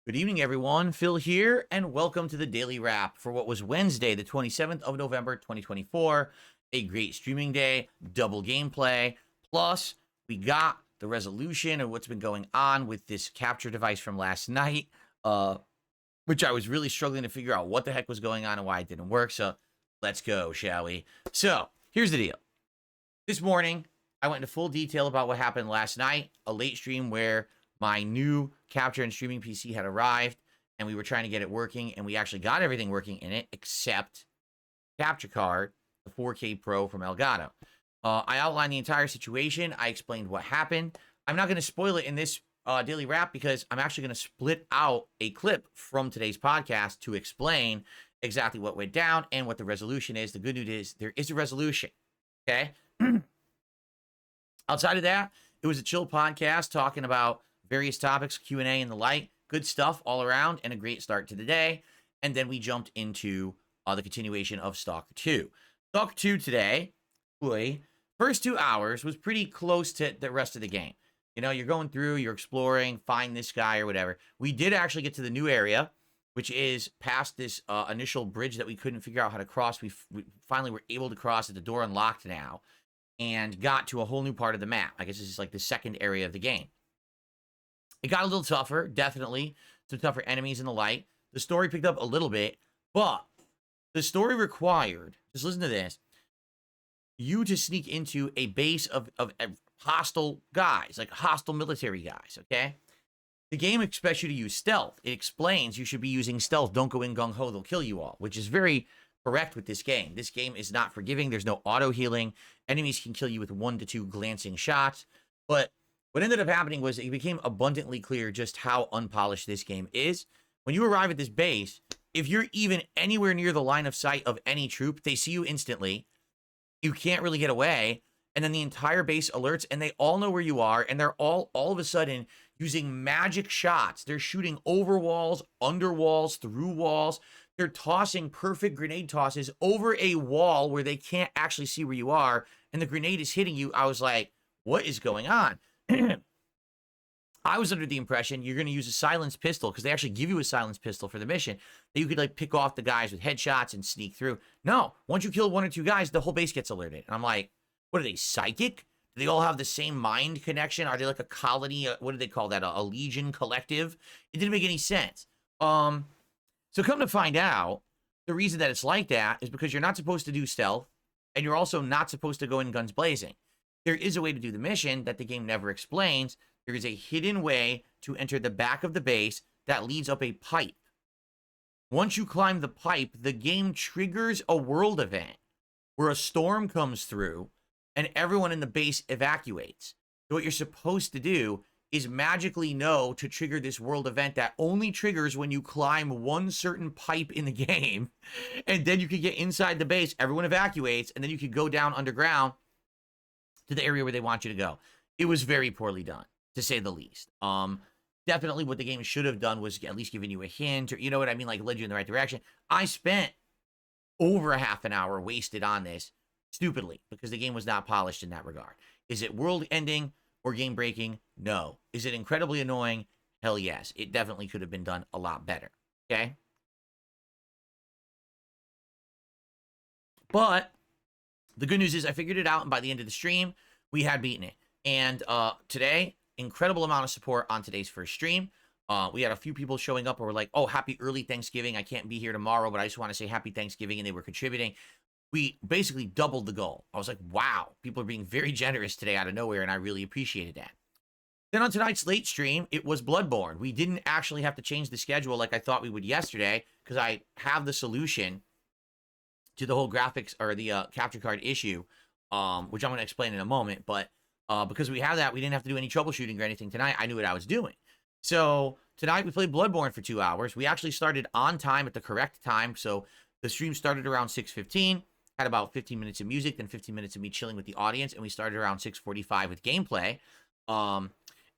Good evening, everyone. Phil here, and welcome to the Daily Wrap for what was Wednesday, the 27th of November, 2024. A great streaming day, double gameplay. Plus, we got the resolution of what's been going on with this capture device from last night, which I was really struggling to figure out what the heck was going on and why it didn't work. So let's go, shall we? So here's the deal. This morning, I went into full detail about what happened last night, a late stream where my new capture and streaming PC had arrived, and we were trying to get it working, and we actually got everything working in it, except capture card, the 4K Pro from Elgato. I outlined the entire situation. I explained what happened. I'm not going to spoil it in this daily wrap because I'm actually going to split out a clip from today's podcast to explain exactly what went down and what the resolution is. The good news is there is a resolution, okay? Outside of that, it was a chill podcast talking about various topics, Q&A, and the like. Good stuff all around, and a great start to the day. And then we jumped into the continuation of Stalker 2. Stalker 2 today, first 2 hours was pretty close to the rest of the game. You know, you're going through, you're exploring, find this guy or whatever. We did actually get to the new area, which is past this initial bridge that we couldn't figure out how to cross. We finally were able to cross it. The door unlocked now, and got to a whole new part of the map. I guess this is like the second area of the game. It got a little tougher, definitely. Some tougher enemies and the like. The story picked up a little bit, but the story required, just listen to this, you to sneak into a base of hostile guys, like hostile military guys, okay? The game expects you to use stealth. It explains you should be using stealth. Don't go in gung-ho, they'll kill you all, which is very correct with this game. This game is not forgiving. There's no auto-healing. Enemies can kill you with 1 to 2 glancing shots, but what ended up happening was it became abundantly clear just how unpolished this game is. When you arrive at this base, if you're even anywhere near the line of sight of any troop, they see you instantly. You can't really get away. And then the entire base alerts, and they all know where you are, and they're all of a sudden using magic shots. They're shooting over walls, under walls, through walls. They're tossing perfect grenade tosses over a wall where they can't actually see where you are, and the grenade is hitting you. I was like, what is going on? I was under the impression you're going to use a silenced pistol, because they actually give you a silenced pistol for the mission, that you could like pick off the guys with headshots and sneak through. No, once you kill 1 or 2 guys, the whole base gets alerted. And I'm like, what are they, psychic? Do they all have the same mind connection? Are they like a colony? What do they call that? A legion collective? It didn't make any sense. So come to find out, the reason that it's like that is because you're not supposed to do stealth, and you're also not supposed to go in guns blazing. There is a way to do the mission that the game never explains. There is a hidden way to enter the back of the base that leads up a pipe. Once you climb the pipe, the game triggers a world event where a storm comes through and everyone in the base evacuates. So what you're supposed to do is magically know to trigger this world event that only triggers when you climb one certain pipe in the game. And then you can get inside the base, everyone evacuates, and then you can go down underground to the area where they want you to go. It was very poorly done, to say the least. Definitely what the game should have done was at least giving you a hint, or you know what I mean, like led you in the right direction. I spent over a half an hour wasted on this stupidly because the game was not polished in that regard. Is it world ending or game breaking? No. Is it incredibly annoying? Hell yes. It definitely could have been done a lot better. Okay? But the good news is I figured it out, and by the end of the stream, we had beaten it. And today, incredible amount of support on today's first stream. We had a few people showing up who were like, oh, happy early Thanksgiving. I can't be here tomorrow, but I just want to say happy Thanksgiving, and they were contributing. We basically doubled the goal. I was like, wow, people are being very generous today out of nowhere, and I really appreciated that. Then on tonight's late stream, it was Bloodborne. We didn't actually have to change the schedule like I thought we would yesterday, because I have the solution to the whole graphics or the capture card issue, which I'm going to explain in a moment. But because we have that, we didn't have to do any troubleshooting or anything tonight. I knew what I was doing. So tonight we played Bloodborne for 2 hours. We actually started on time at the correct time. So the stream started around 6:15, had about 15 minutes of music, then 15 minutes of me chilling with the audience, and we started around 6:45 with gameplay. And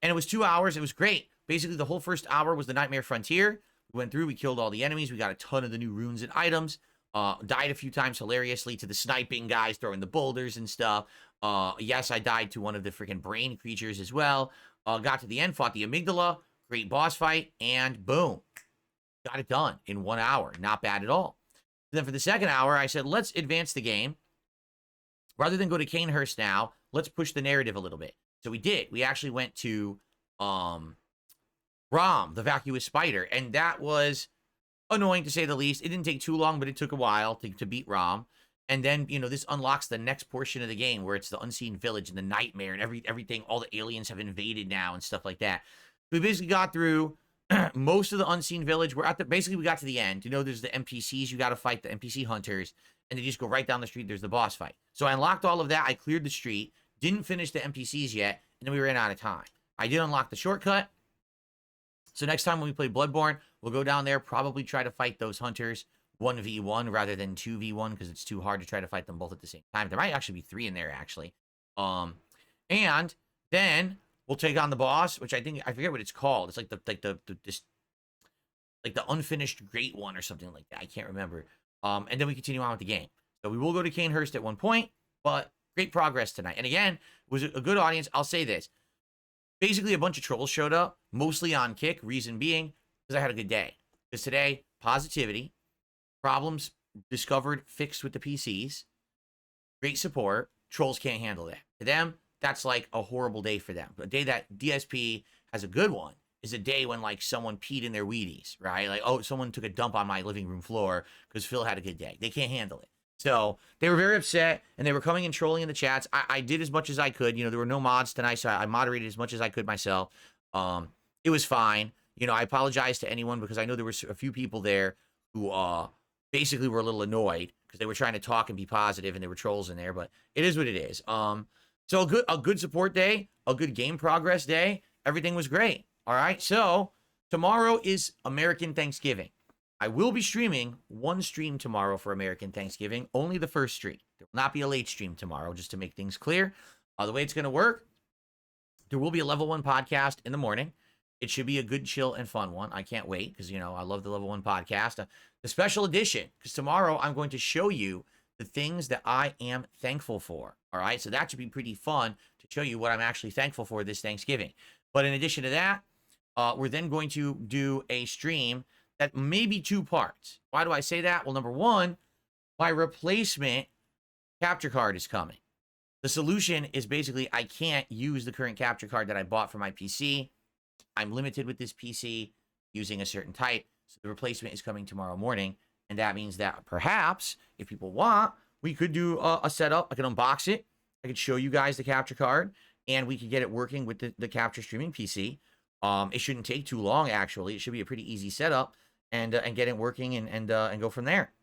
it was 2 hours. It was great. Basically, the whole first hour was the Nightmare Frontier. We went through, we killed all the enemies. We got a ton of the new runes and items. Died a few times hilariously to the sniping guys throwing the boulders and stuff. Yes, I died to one of the freaking brain creatures as well. Got to the end, fought the amygdala. great boss fight, and boom, got it done in 1 hour. Not bad at all. Then for the second hour, I said, let's advance the game. Rather than go to Canehurst now, let's push the narrative a little bit. So we did. We actually went to Rom, the vacuous spider, and that was annoying to say the least. It didn't take too long, but it took a while to beat Rom. And then, this unlocks the next portion of the game where it's the unseen village and the nightmare and everything. All the aliens have invaded now and stuff like that. We basically got through most of the unseen village. Basically we got to the end. There's the NPCs you got to fight, the NPC hunters, and they just go right down the street. There's the boss fight. So I unlocked all of that. I cleared the street, didn't finish the NPCs yet, and then we ran out of time. I did unlock the shortcut. So next time when we play Bloodborne, we'll go down there, probably try to fight those hunters 1v1 rather than 2v1 because it's too hard to try to fight them both at the same time. There might actually be 3 in there, actually. And then we'll take on the boss, which I forget what it's called. It's like the unfinished great one or something like that. I can't remember. And then we continue on with the game. So we will go to Canehurst at one point, but great progress tonight. And again, it was a good audience. I'll say this. Basically, a bunch of trolls showed up, mostly on kick, reason being, because I had a good day. Because today, positivity, problems discovered, fixed with the PCs, great support, trolls can't handle that. To them, that's like a horrible day for them. But a day that DSP has a good one is a day when, like, someone peed in their Wheaties, right? Like, oh, someone took a dump on my living room floor because Phil had a good day. They can't handle it. So they were very upset, and they were coming and trolling in the chats. I did as much as I could. There were no mods tonight, so I moderated as much as I could myself. It was fine. I apologize to anyone because I know there were a few people there who basically were a little annoyed because they were trying to talk and be positive, and there were trolls in there. But it is what it is. So a good support day, a good game progress day. Everything was great. All right. So tomorrow is American Thanksgiving. I will be streaming one stream tomorrow for American Thanksgiving, only the first stream. There will not be a late stream tomorrow, just to make things clear. The way it's going to work, there will be a level 1 podcast in the morning. It should be a good, chill, and fun one. I can't wait because, I love the level 1 podcast. The special edition, because tomorrow I'm going to show you the things that I am thankful for. All right, so that should be pretty fun to show you what I'm actually thankful for this Thanksgiving. But in addition to that, we're then going to do a stream that may be 2 parts. Why do I say that? Well, number 1, my replacement capture card is coming. The solution is basically I can't use the current capture card that I bought for my PC. I'm limited with this PC using a certain type. So the replacement is coming tomorrow morning. And that means that perhaps, if people want, we could do a setup. I could unbox it. I could show you guys the capture card. And we could get it working with the capture streaming PC. It shouldn't take too long, actually. It should be a pretty easy setup. And get it working and go from there.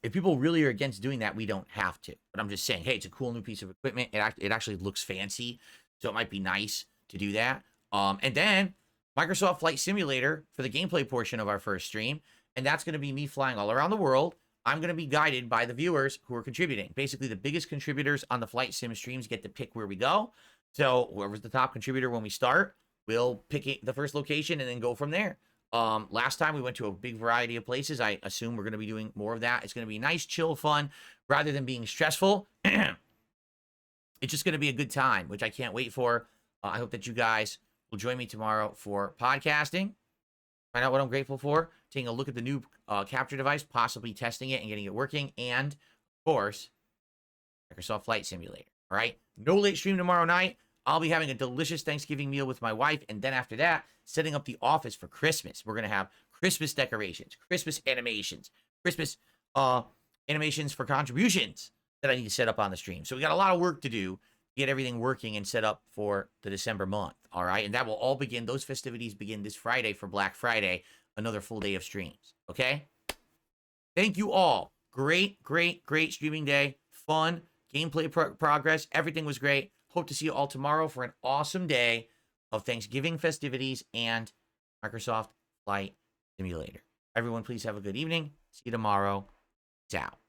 If people really are against doing that, we don't have to. But I'm just saying, hey, it's a cool new piece of equipment. It actually looks fancy. So it might be nice to do that. And then Microsoft Flight Simulator for the gameplay portion of our first stream. And that's going to be me flying all around the world. I'm going to be guided by the viewers who are contributing. Basically, the biggest contributors on the Flight Sim streams get to pick where we go. So whoever's the top contributor when we start, we'll pick the first location and then go from there. Last time we went to a big variety of places. I assume we're going to be doing more of that. It's going to be nice, chill, fun, rather than being stressful. It's just going to be a good time, which I can't wait for. I hope that you guys will join me tomorrow for podcasting. Find out what I'm grateful for. Taking a look at the new capture device, possibly testing it and getting it working. And, of course, Microsoft Flight Simulator. All right? No late stream tomorrow night. I'll be having a delicious Thanksgiving meal with my wife. And then after that, setting up the office for Christmas. We're going to have Christmas decorations, Christmas animations, Christmas animations for contributions that I need to set up on the stream. So we got a lot of work to do to get everything working and set up for the December month. All right. And that will all begin. Those festivities begin this Friday for Black Friday. Another full day of streams. Okay. Thank you all. Great streaming day. Fun. Gameplay progress. Everything was great. Hope to see you all tomorrow for an awesome day of Thanksgiving festivities and Microsoft Flight Simulator. Everyone, please have a good evening. See you tomorrow. Ciao.